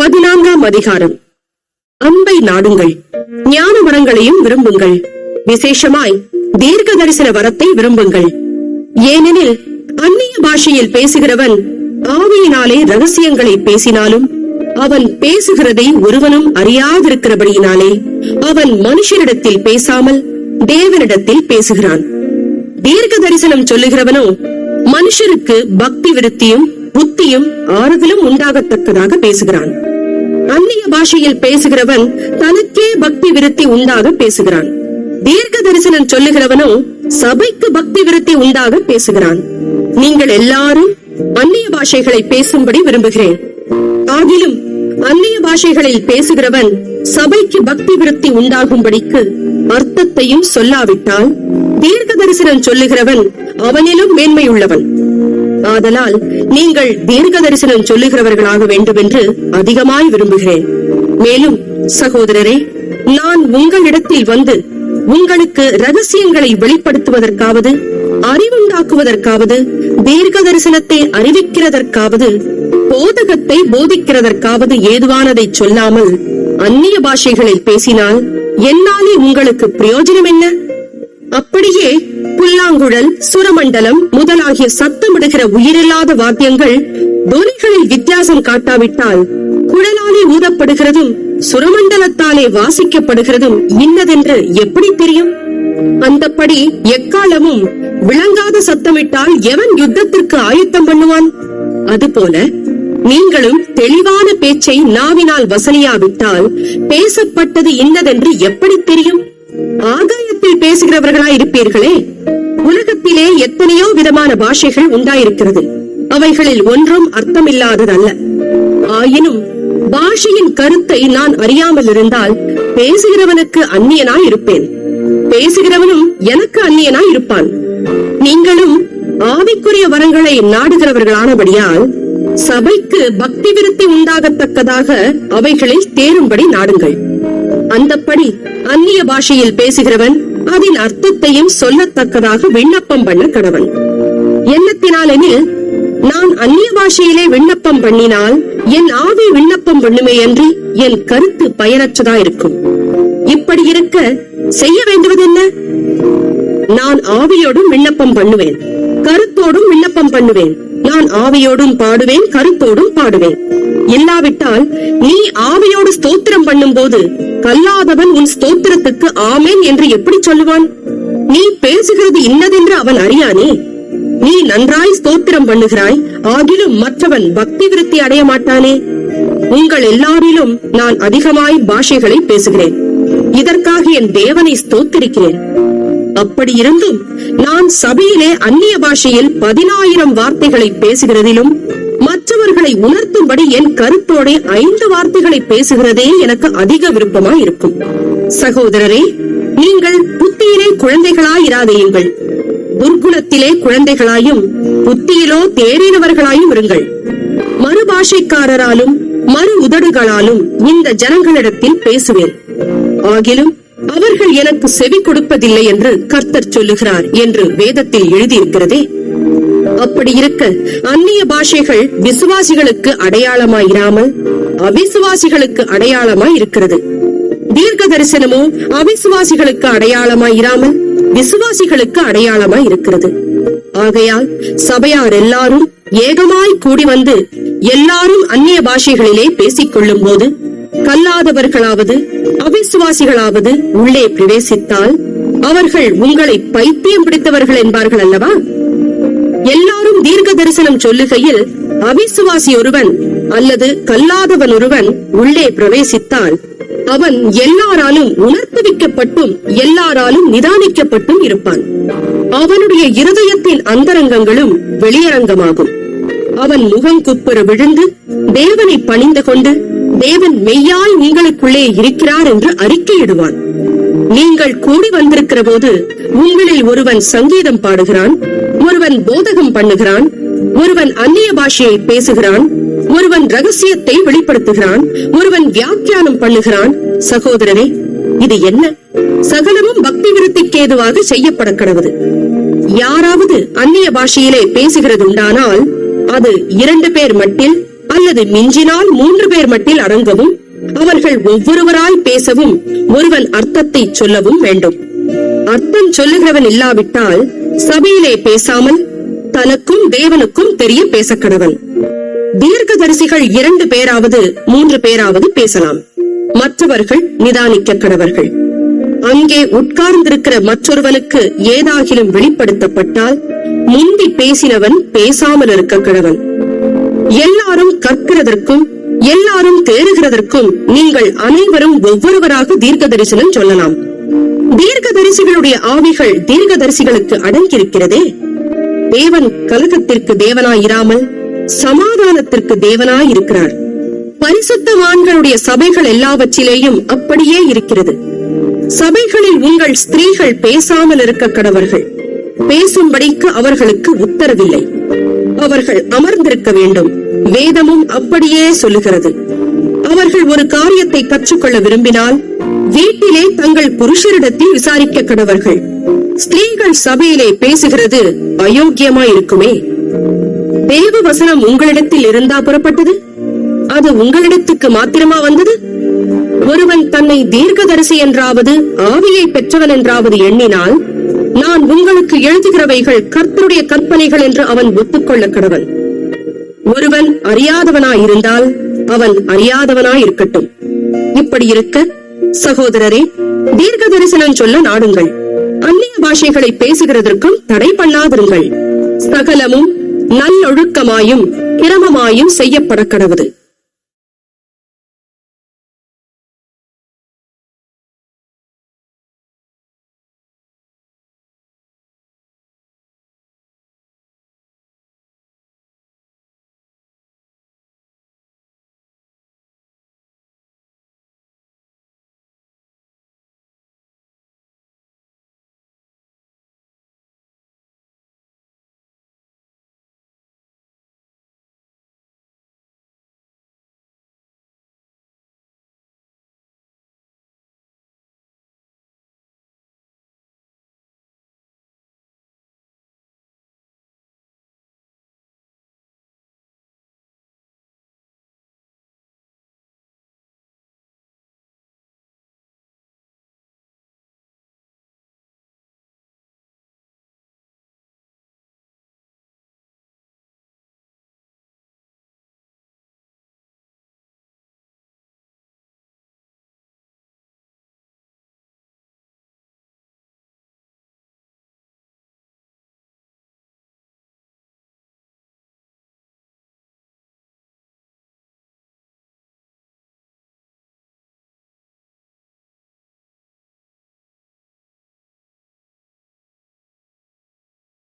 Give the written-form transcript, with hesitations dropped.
14ஆம் அதிகாரம். அன்பை நாடுங்கள், ஞான வரங்களையும் விரும்புங்கள், விசேஷமாய் தீர்க்க தரிசன வரத்தை விரும்புங்கள். ஏனெனில் அந்நிய பாஷையில் பேசுகிறவன் ஆவியினாலே ரகசியங்களை பேசினாலும் அவன் பேசுகிறதை ஒருவனும் அறியாதிருக்கிறபடியினாலே அவன் மனுஷரிடத்தில் பேசாமல் தேவனிடத்தில் பேசுகிறான். தீர்க்க தரிசனம் சொல்லுகிறவனோ மனுஷருக்கு பக்தி விருத்தியும் புத்தியும் ஆறுதலும் உண்டாகத்தக்கதாக பேசுகிறான். அந்நிய பாஷையில் பேசுகிறவன் தனக்கே பக்தி விருத்தி உண்டாக பேசுகிறான். தீர்க்க தரிசனம் சொல்லுகிறவனோ சபைக்கு பக்தி விருத்தி உண்டாக பேசுகிறான். நீங்கள் எல்லாரும் அந்நிய பாஷைகளை பேசும்படி விரும்புகிறேன். ஆகிலும் அந்நிய பாஷைகளில் பேசுகிறவன் சபைக்கு பக்தி விருத்தி உண்டாகும்படிக்கு அர்த்தத்தையும் சொல்லாவிட்டால் தீர்க்க தரிசனம் சொல்லுகிறவன் அவனிலும் மேன்மையுள்ளவன். ஆதலால் நீங்கள் தீர்க்க தரிசனம் சொல்லுகிறவர்களாக வேண்டும் என்று அதிகமாய் விரும்புகிறேன். மேலும் சகோதரரே, நான் உங்களிடத்தில் வந்து உங்களுக்கு ரகசியங்களை வெளிப்படுத்துவதற்காவது, அறிவுண்டாக்குவதற்காவது, தீர்க்க தரிசனத்தை அறிவிக்கிறதற்காவது, போதகத்தை போதிக்கிறதற்காவது ஏதுவானதை சொல்லாமல் அந்நிய பாஷைகளில் பேசினால் என்னாலே உங்களுக்கு பிரயோஜனம் என்ன? அப்படியே புல்லாங்குழல், சுரமண்டலம் முதலாகிய சத்தமிடுகிற உயிரில்லாத வாத்தியங்கள் தொனிகளில் வித்தியாசம் காட்டாவிட்டால் குழலாலே ஊதப்படுகிறதும் சுரமண்டலத்தாலே வாசிக்கப்படுகிறதும் இன்னதென்று எப்படி தெரியும்? அந்தப்படி எக்காலமும் விளங்காத சத்தமிட்டால் எவன் யுத்தத்திற்கு ஆயத்தம் பண்ணுவான்? அதுபோல நீங்களும் தெளிவான பேச்சை நாவினால் வசனியாவிட்டால் பேசப்பட்டது இன்னதென்று எப்படி தெரியும்? ஆகாயத்தில் பேசுகிறவர்களாய் இருப்பீர்களே. உலகத்திலே எத்தனையோ விதமான பாஷைகள் உண்டாயிருக்கிறது. அவைகளில் ஒன்றும் அர்த்தமில்லாததல்ல. ஆயினும் பாஷையின் கருத்தை நான் அறியாமல் இருந்தால் பேசுகிறவனுக்கு அந்நியனாய் இருப்பேன், பேசுகிறவனும் எனக்கு அந்நியனாய் இருப்பான். நீங்களும் ஆவிக்குரிய வரங்களை நாடுகிறவர்களானபடியால் சபைக்கு பக்தி விருத்தி உண்டாகத்தக்கதாக அவைகளில் தேரும்படி நாடுங்கள். அந்தப்படி அந்நிய பாஷையில் பேசுகிறவன் அதன் அர்த்தத்தையும் சொல்லத்தக்கதாக விண்ணப்பம் பண்ண கடவன். எண்ணத்தினாலெனில் நான் அந்நிய பாஷையிலே விண்ணப்பம் பண்ணினால் என் ஆவி விண்ணப்பம் பண்ணுமே அன்றி என் கருத்து பயனற்றதா இருக்கும். இப்படி இருக்க செய்ய வேண்டுவது என்ன? நான் ஆவியோடும் விண்ணப்பம் பண்ணுவேன், கருத்தோடும் விண்ணப்பம் பண்ணுவேன். நான் ஆவியோடும் பாடுவேன், கருத்தோடும் பாடுவேன். இல்லாவிட்டால் நீ ஆவியோடு ஸ்தோத்திரம் பண்ணும் போது கல்லாதவன் உன் ஸ்தோத்திரத்துக்கு ஆமேன் என்று எப்படி சொல்லுவான்? நீ பேசுகிறது இன்னதென்று அவன் அறியானே. நீ நன்றாய் ஸ்தோத்திரம் பண்ணுகிறாய், ஆகிலும் மற்றவன் பக்தி விருத்தி அடைய மாட்டானே. உங்கள் எல்லாரிலும் நான் அதிகமாய் பாஷைகளை பேசுகிறேன். இதற்காக என் தேவனை ஸ்தோத்திரிக்கிறேன். அப்படி இருந்தும் நான் சபையிலே அந்நிய பாஷையில் 10,000 வார்த்தைகளை பேசுகிறதிலும் மற்றவர்களை உணர்த்தும்படி என் கருத்தோட 5 வார்த்தைகளை பேசுகிறதே எனக்கு அதிக விருப்பமாய் இருக்கும். சகோதரரே, நீங்கள் புத்தியிலே குழந்தைகளாயிராதேயுங்கள், துர்குணத்திலே குழந்தைகளாயும் புத்தியிலோ தேறினவர்களாயும் இருங்கள். மறுபாஷைக்காரராலும் மறு உதடுகளாலும் இந்த ஜனங்களிடத்தில் பேசுவேன். ஆகிலும் அவர்கள் எனக்கு செவி கொடுப்பதில்லை என்று கர்த்தர் சொல்லுகிறார் என்று வேதத்தில் எழுதியிருக்கிறதே. அப்படி இருக்க அந்நிய பாஷைகள் விசுவாசிகளுக்கு அடையாளமாயிராமல் அவிசுவாசிகளுக்கு அடையாளமாய் இருக்கிறது. தீர்க்க தரிசனமோ அவிசுவாசிகளுக்கு அடையாளமாயிராமல் விசுவாசிகளுக்கு அடையாளமாய் இருக்கிறது. ஆகையால் சபையார் எல்லாரும் ஏகமாய் கூடி வந்து எல்லாரும் அந்நிய பாஷைகளிலே பேசிக் கொள்ளும் போது கல்லாதவர்களாவது அவிசுவாசிகளாவது உள்ளே பிரவேசித்தால் அவர்கள் உங்களை பைத்தியம் பிடித்தவர்கள் என்பார்கள் அல்லவா? எல்லாரும் தீர்க்க தரிசனம் சொல்லுகையில் அவிசுவாசி ஒருவன் அல்லது கல்லாதவன் ஒருவன் உள்ளே பிரவேசித்தால் அவன் எல்லாராலும் உணர்த்துவிக்கப்பட்டும் எல்லாராலும் நிதானிக்கப்பட்டும் இருப்பான். அவனுடைய இருதயத்தின் அந்தரங்கங்களும் வெளியரங்கமாகும். அவன் முகம் குப்புற விழுந்து தேவனை பணிந்து கொண்டு தேவன் மெய்யாய் உங்களுக்குள்ளே இருக்கிறார் என்று அறிக்கையிடுவான். நீங்கள் கூடி வந்திருக்கிற போது உங்களில் ஒருவன் சங்கீதம் பாடுகிறான், ஒருவன் போதகம் பண்ணுகிறான், ஒருவன் அந்நிய பாஷையை பேசுகிறான், ஒருவன் ரகசியத்தை வெளிப்படுத்துகிறான், ஒருவன் வியாக்கியானம் பண்ணுகிறான். சகோதரரே, இது என்ன? சகலமும் பக்தி விருத்திக்கு ஏதுவாக செய்யப்பட கடவுது. யாராவது அந்நிய பாஷையிலே பேசுகிறது உண்டானால் அது 2 பேர் மட்டில் அல்லது மிஞ்சினால் 3 பேர் மட்டில் அடங்கவும், அவர்கள் ஒவ்வொருவராய் பேசவும், ஒருவன் அர்த்தத்தை சொல்லவும் வேண்டும். அர்த்தம் சொல்லுகிறவன் இல்லாவிட்டால் சபையிலே பேசாமல் தனக்கும் தேவனுக்கும் தெரிய பேசக்கடவன். தீர்க்கதரிசிகள் 2 பேராவது 3 பேராவது பேசலாம், மற்றவர்கள் நிதானிக்க கடவர்கள். அங்கே உட்கார்ந்திருக்கிற மற்றொருவனுக்கு ஏதாகிலும் வெளிப்படுத்தப்பட்டால் முந்தி பேசினவன் பேசாமல் இருக்க கடவன். எல்லாரும் கற்கிறதற்கும் எல்லாரும் தேறுகிறதற்கும் நீங்கள் அனைவரும் ஒவ்வொருவராக தீர்க்க தரிசனம் சொல்லலாம். தீர்க்க தரிசிகளுடைய ஆவிகள் தீர்க்க தரிசிகளுக்கு அடங்கியிருக்கிறதே. தேவன் கலகத்திற்கு தேவனாயிராமல் சமாதானத்திற்கு தேவனாயிருக்கிறார். பரிசுத்தவான்களுடைய சபைகள் எல்லாவற்றிலேயும் அப்படியே இருக்கிறது. சபைகளில் உங்கள் ஸ்திரீகள் பேசாமல் இருக்க கடவர்கள். பேசும்படிக்கு அவர்களுக்கு உத்தரவில்லை. அவர்கள் அமர்ந்திருக்க வேண்டும். வேதமும் அப்படியே சொல்லுகிறது. அவர்கள் ஒரு காரியத்தை கற்றுக்கொள்ள விரும்பினால் வீட்டிலே தங்கள் புருஷரிடத்தில் விசாரிக்க கடவர்கள். ஸ்திரீகள் சபையிலே பேசுகிறது அயோக்கியமாயிருக்குமே. தேவ வசனம் உங்களிடத்தில் இருந்தா புறப்பட்டது? அது உங்களிடத்துக்கு மாத்திரமா வந்தது? ஒருவன் தன்னை தீர்க்கதரிசி என்றாவது ஆவியை பெற்றவன் என்றாவது எண்ணினால், நான் உங்களுக்கு எழுதுகிறவைகள் கர்த்தருடைய கற்பனைகள் என்று அவன் ஒத்துக்கொள்ள கடவன். ஒருவன் அறியாதவனாயிருந்தால் அவன் அறியாதவனாயிருக்கட்டும். இப்படி இருக்க சகோதரரே, தீர்க்க தரிசனம் சொல்ல நாடுங்கள். அந்நிய பாஷைகளை பேசுகிறதற்கும் தடை பண்ணாதிருங்கள். சகலமும் நல்லொழுக்கமாயும் கிரமமாயும் செய்யப்பட கடவுது.